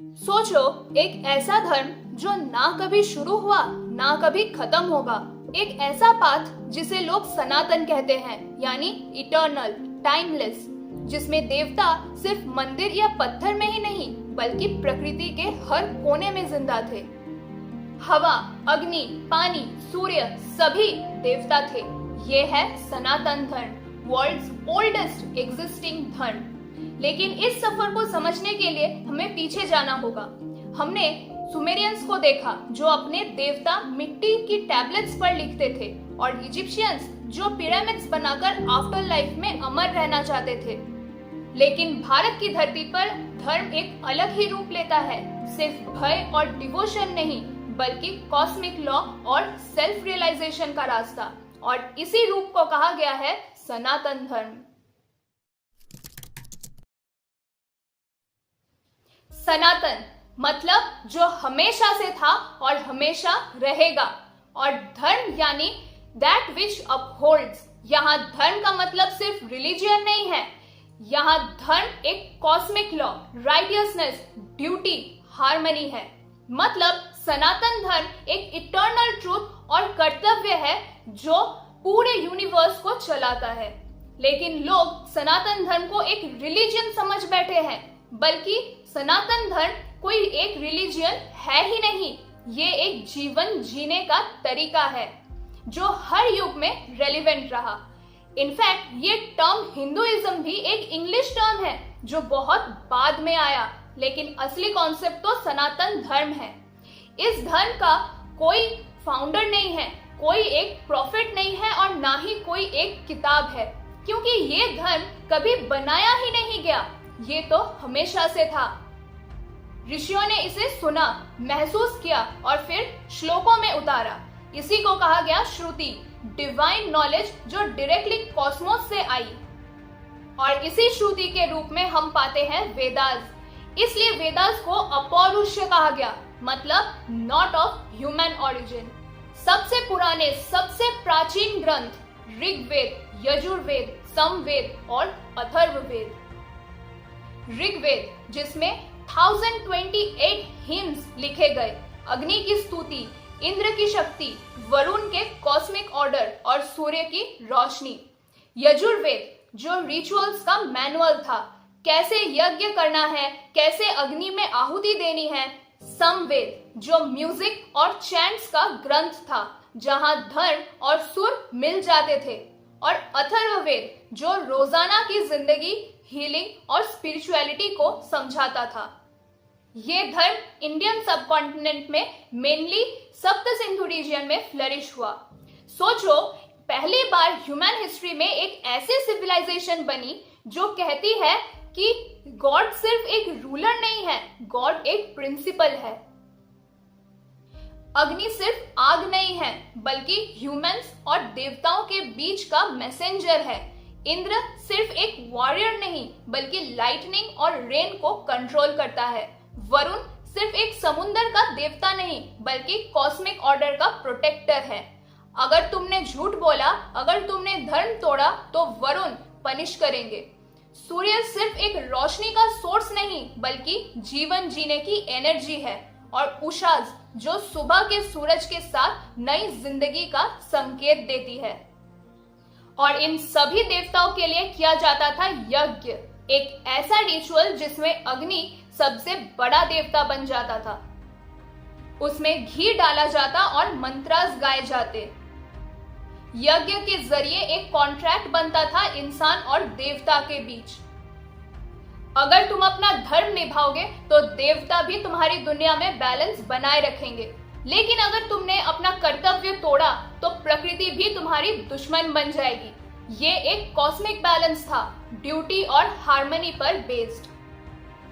सोचो, एक ऐसा धर्म जो ना कभी शुरू हुआ ना कभी खत्म होगा, एक ऐसा पाथ जिसे लोग सनातन कहते हैं, यानी इटर्नल, टाइमलेस, जिसमें देवता सिर्फ मंदिर या पत्थर में ही नहीं बल्कि प्रकृति के हर कोने में जिंदा थे। हवा, अग्नि, पानी, सूर्य सभी देवता थे। ये है सनातन धर्म, वर्ल्ड्स ओल्डेस्ट एग्जिस्टिंग धर्म। लेकिन इस सफर को समझने के लिए हमें पीछे जाना होगा। हमने सुमेरियंस को देखा जो अपने देवता मिट्टी की टैबलेट्स पर लिखते थे, और इजिप्शियंस जो पिरामिड्स बनाकर आफ्टर लाइफ में अमर रहना चाहते थे। लेकिन भारत की धरती पर धर्म एक अलग ही रूप लेता है, सिर्फ भय और डिवोशन नहीं बल्कि कॉस्मिक लॉ और सेल्फ रियलाइजेशन का रास्ता, और इसी रूप को कहा गया है सनातन धर्म। सनातन मतलब जो हमेशा से था और हमेशा रहेगा, और धर्म यानी दैट विच अपहोल्ड्स। यहाँ धर्म का मतलब सिर्फ रिलीजियन नहीं है, यहाँ धर्म एक cosmic law, righteousness, duty, harmony है। मतलब सनातन धर्म एक इटर्नल ट्रूथ और कर्तव्य है जो पूरे यूनिवर्स को चलाता है। लेकिन लोग सनातन धर्म को एक रिलीजन समझ बैठे हैं, बल्कि सनातन धर्म कोई एक रिलीजियन है ही नहीं, ये एक जीवन जीने का तरीका है जो हर युग में रेलिवेंट रहा। इनफैक्ट ये टर्म हिंदुइज्म भी एक इंग्लिश टर्म है जो बहुत बाद में आया, लेकिन असली कॉन्सेप्ट तो सनातन धर्म है। इस धर्म का कोई फाउंडर नहीं है, कोई एक प्रॉफिट नहीं है, और ना ही कोई एक किताब है, क्योंकि ये धर्म कभी बनाया ही नहीं गया, ये तो हमेशा से था। ऋषियों ने इसे सुना, महसूस किया और फिर श्लोकों में उतारा। इसी को कहा गया श्रुति, डिवाइन नॉलेज जो डायरेक्टली कॉस्मोस से आई। और इसी श्रुति के रूप में हम पाते हैं वेदास। इसलिए वेदास को अपौरुष्य कहा गया, मतलब नॉट ऑफ ह्यूमन ऑरिजिन। सबसे पुराने, सबसे प्राचीन ग्रंथ ऋग्वेद, यजुर्वेद, समवेद और अथर्ववेद। ऋग्वेद जिसमें 1028 हिम्स लिखे गए, अग्नि की स्तुति, इंद्र की शक्ति, वरुण के कॉस्मिक ऑर्डर और सूर्य की रोशनी। यजुर्वेद जो रिचुअल्स का मैनुअल था, कैसे यज्ञ करना है, कैसे अग्नि में आहुति देनी है। समवेद जो म्यूजिक और चैंट्स का ग्रंथ था, जहां धर्म और सुर मिल जाते थे। और अथर्ववेद जो रोजाना की जिंदगी, हीलिंग और स्पिरिचुअलिटी को समझाता था। ये धर्म इंडियन सबकॉन्टिनेंट में मेनली सप्त सिंधु रीजन में फ्लरिश हुआ। सोचो, पहली बार ह्यूमन हिस्ट्री में एक ऐसी सिविलाइजेशन बनी जो कहती है कि गॉड सिर्फ एक रूलर नहीं है, गॉड एक प्रिंसिपल है। अग्नि सिर्फ आग नहीं है बल्कि ह्यूमंस और देवताओं के बीच का मैसेंजर है। इंद्र सिर्फ एक वॉरियर नहीं बल्कि लाइटनिंग और रेन को कंट्रोल करता है। वरुण सिर्फ एक समुंदर का देवता नहीं बल्कि कॉस्मिक ऑर्डर का प्रोटेक्टर है। अगर तुमने झूठ बोला, अगर तुमने धर्म तोड़ा, तो वरुण पनिश करेंगे। सूर्य सिर्फ एक रोशनी का सोर्स नहीं बल्कि जीवन जीने की एनर्जी है। और उषाज जो सुबह के सूरज के साथ नई जिंदगी का संकेत देती है। और इन सभी देवताओं के लिए किया जाता था यज्ञ, एक ऐसा रिचुअल जिसमें अग्नि सबसे बड़ा देवता बन जाता था। उसमें घी डाला जाता और मंत्रास गाए जाते। यज्ञ के जरिए एक कॉन्ट्रैक्ट बनता था इंसान और देवता के बीच। अगर तुम अपना धर्म निभाओगे तो देवता भी तुम्हारी दुनिया में बैलेंस बनाए रखेंगे, लेकिन अगर तुमने अपना कर्तव्य तोड़ा तो प्रकृति भी तुम्हारी दुश्मन बन जाएगी। ये एक कॉस्मिक बैलेंस था, ड्यूटी और हार्मनी पर बेस्ड।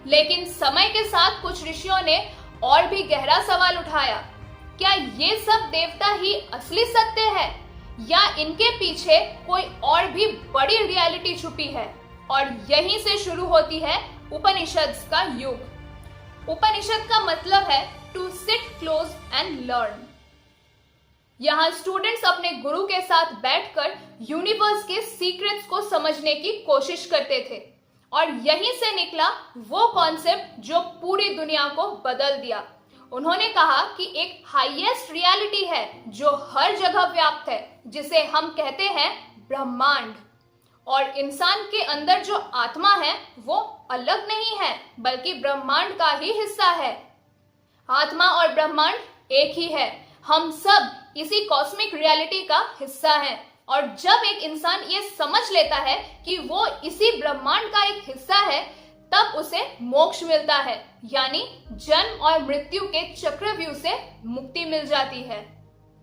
लेकिन समय के साथ कुछ ऋषियों ने और भी गहरा सवाल उठाया, क्या ये सब देवता ही असली सत्य है या इनके पीछे कोई और भी बड़ी रियलिटी छुपी है? और यहीं से शुरू होती है उपनिषद का युग। उपनिषद का मतलब है to sit close and learn. यहाँ स्टूडेंट्स अपने गुरु के साथ बैठकर यूनिवर्स के सीक्रेट्स को समझने की कोशिश करते थे। और यहीं से निकला वो कॉन्सेप्ट जो पूरी दुनिया को बदल दिया। उन्होंने कहा कि एक हाईएस्ट रियलिटी है जो हर जगह व्याप्त है, जिसे हम कहते हैं ब्रह्मांड। और इंसान के अंदर जो आत्मा है वो अलग नहीं है, बल्कि ब्रह्मांड का ही हिस्सा है। आत्मा और ब्रह्मांड एक ही है। हम सब इसी कॉस्मिक रियलिटी का हिस्सा हैं। और जब एक इंसान ये समझ लेता है कि वो इसी ब्रह्मांड का एक हिस्सा है, तब उसे मोक्ष मिलता है, यानी जन्म और मृत्यु के चक्रव्यूह से मुक्ति मिल जाती है।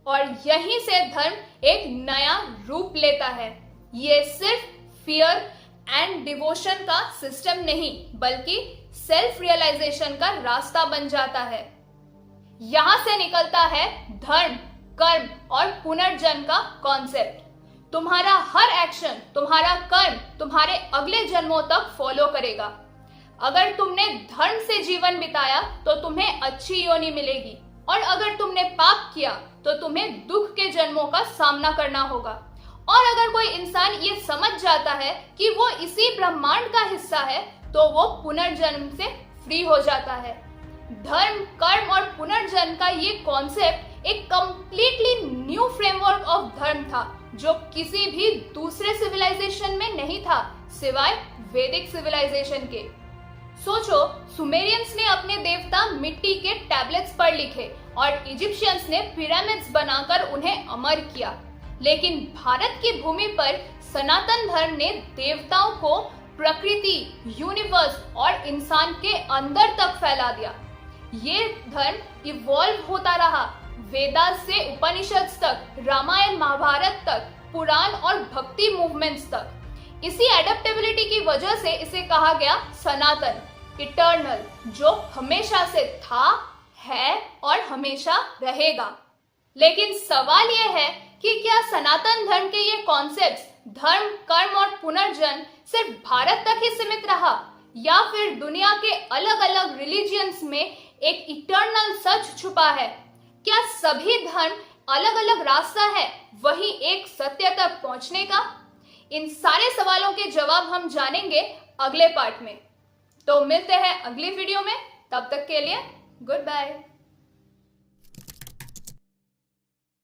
और यहीं से धर्म एक नया रूप लेता है। ये सिर्फ फियर एंड डिवोशन का सिस्टम नहीं, बल्कि सेल्फ रियलाइजेशन का रास्ता बन जाता है। यहां से निकलता है धर्म, कर्म और पुनर्जन्म का कॉन्सेप्ट। तुम्हारा हर एक्शन, तुम्हारा कर्म तुम्हारे अगले जन्मों तक फॉलो करेगा। अगर तुमने धर्म से जीवन बिताया तो तुम्हें अच्छी योनि मिलेगी, और अगर तुमने पाप किया तो तुम्हें दुख के जन्मों का सामना करना होगा। और अगर कोई इंसान ये समझ जाता है कि वो इसी ब्रह्मांड का हिस्सा है, तो वो पुनर्जन्म से फ्री हो जाता है। धर्म, कर्म और पुनर्जन्म का ये कॉन्सेप्ट एक कंप्लीटली न्यू फ्रेमवर्क ऑफ धर्म था, जो किसी भी दूसरे सिविलाइजेशन में नहीं था सिवाय वैदिक सिविलाइजेशन के। सोचो, सुमेरियंस ने अपने देवता मिट्टी के टैबलेट्स पर लिखे और इजिप्शियंस ने पिरामिड्स बनाकर उन्हें अमर किया। लेकिन भारत की भूमि पर सनातन धर्म ने देवताओं को प्रकृति, यूनिवर्स और इंसान के अंदर तक फैला दिया। ये धर्म इवॉल्व होता रहा, वेदास से उपनिषद तक, रामायण महाभारत तक, पुराण और भक्ति मूवमेंट्स तक। इसी एडेप्टेबिलिटी की वजह से इसे कहा गया सनातन, इटर्नल, जो हमेशा से था, है और हमेशा रहेगा। लेकिन सवाल यह है कि क्या सनातन धर्म के ये कॉन्सेप्ट्स, धर्म, कर्म और पुनर्जन्म सिर्फ भारत तक ही सीमित रहा, या फिर दुनिया के अलग अलग रिलीजियंस में एक इटर्नल सच छुपा है? क्या सभी धर्म अलग अलग रास्ता है वही एक सत्य तक पहुंचने का? इन सारे सवालों के जवाब हम जानेंगे अगले पार्ट में। तो मिलते हैं अगली वीडियो में, तब तक के लिए गुड बाय।